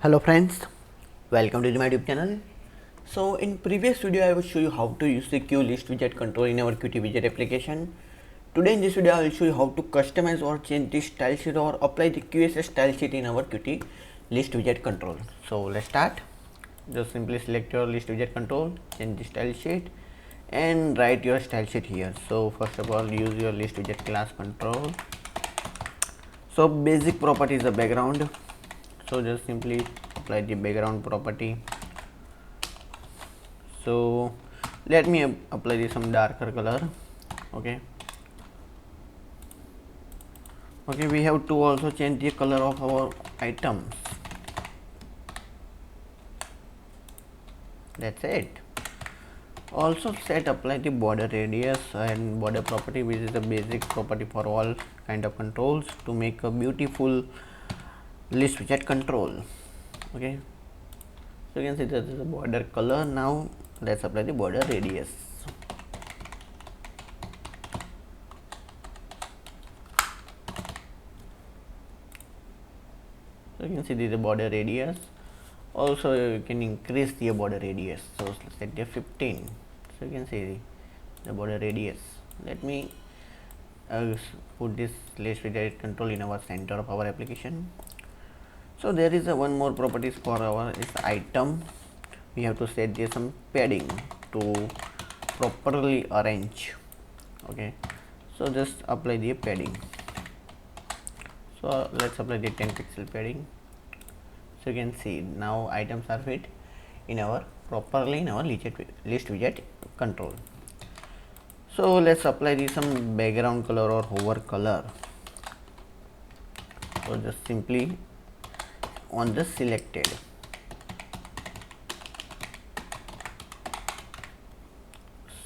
Hello friends, welcome to my YouTube channel. So in previous video I will show you how to use the QListWidget control in our Qt Widget application. Today in this video I will show you how to customize or change the style sheet or apply the QSS style sheet in our Qt ListWidget control. So let's start. Just simply select your ListWidget control, change the style sheet and write your style sheet here. So first of all use your ListWidget class control. So basic property is the background. So just simply apply the background property. So let me apply some darker color. Okay, we have to also change the color of our items. That's it. Also apply the border radius and border property, which is a basic property for all kind of controls to make a beautiful list widget control. Okay, so you can see that is the border color. Now let's apply the border radius. So you can see the border radius. Also you can increase the border radius. So let's set the 15. So you can see the border radius. Let me put this list widget control in our center of our application. So there is one more properties for our item. We have to set there some padding to properly arrange. Okay, so just apply the padding. So let's apply the 10 pixel padding. So you can see now items are fit in our properly in our list widget control. So let's apply some background color or hover color. So just simply on the selected.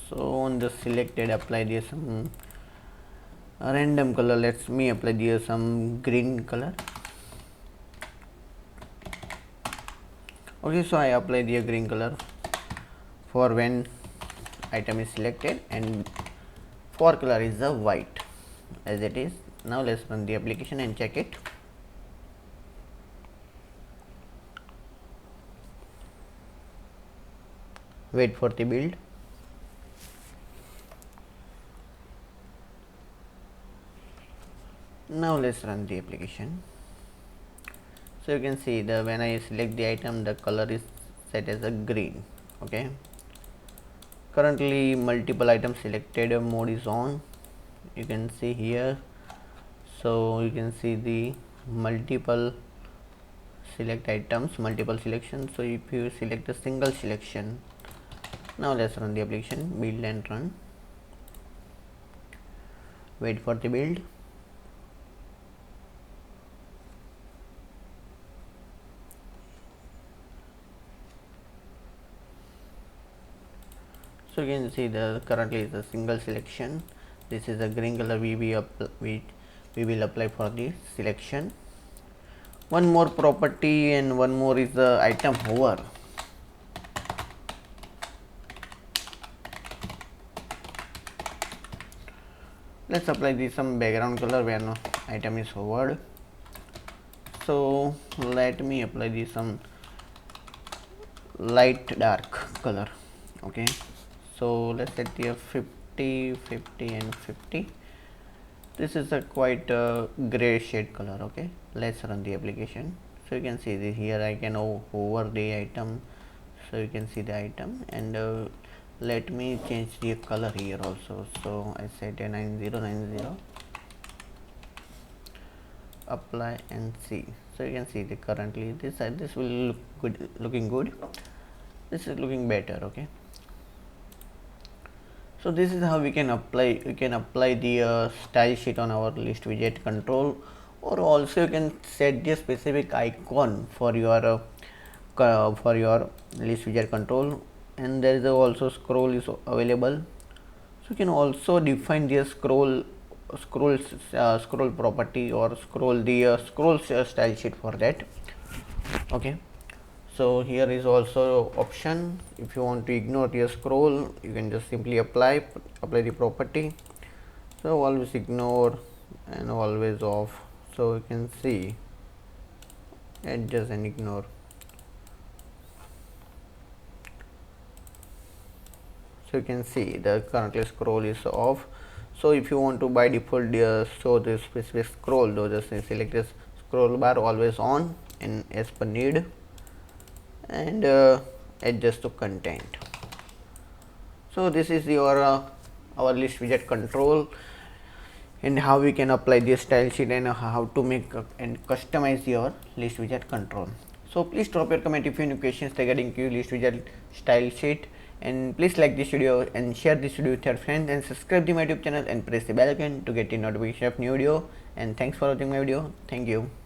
So on the selected apply there some random color. Let me apply there some green color. Okay, so I apply the green color for when item is selected, and for color is the white as it is. Now let's run the application and check it. Wait for the build. Now let's run the application. So you can see the when I select the item, the color is set as a green. Okay, currently multiple items selected mode is on. You can see here. So you can see the multiple select items, multiple selections. So if you select a single selection, now let's run the application, build and run. Wait for the build. So you can see the currently is a single selection. This is a green color we will apply for the selection. One more property and one more is the item hover. Let's apply some background color when item is hovered. So let me apply some light dark color. Okay, so let's set here 50, 50 and 50. This is a quite gray shade color. Okay, let's run the application. So you can see this here I can hover the item, so you can see the item, and let me change the color here also. So I set a 9090, apply and see. So you can see the currently this will look good, looking good. This is looking better. Okay, so this is how we can apply the style sheet on our list widget control, or also you can set the specific icon for your list widget control, and there is also scroll is available. So you can also define the scroll property or scroll style sheet for that. Okay, so here is also option. If you want to ignore your scroll, you can just simply apply the property. So always ignore and always off. So you can see adjust and ignore. So you can see the currently scroll is off. So if you want to by default show this specific scroll, though just select this scroll bar always on and as per need, and adjust to content. So this is your our list widget control, and how we can apply this style sheet, and how to make and customize your list widget control. So please drop your comment if you have any questions regarding QListWidget style sheet, and please like this video and share this video with your friends, and subscribe to my YouTube channel and press the bell icon to get the notification of new video. And thanks for watching my video. Thank you.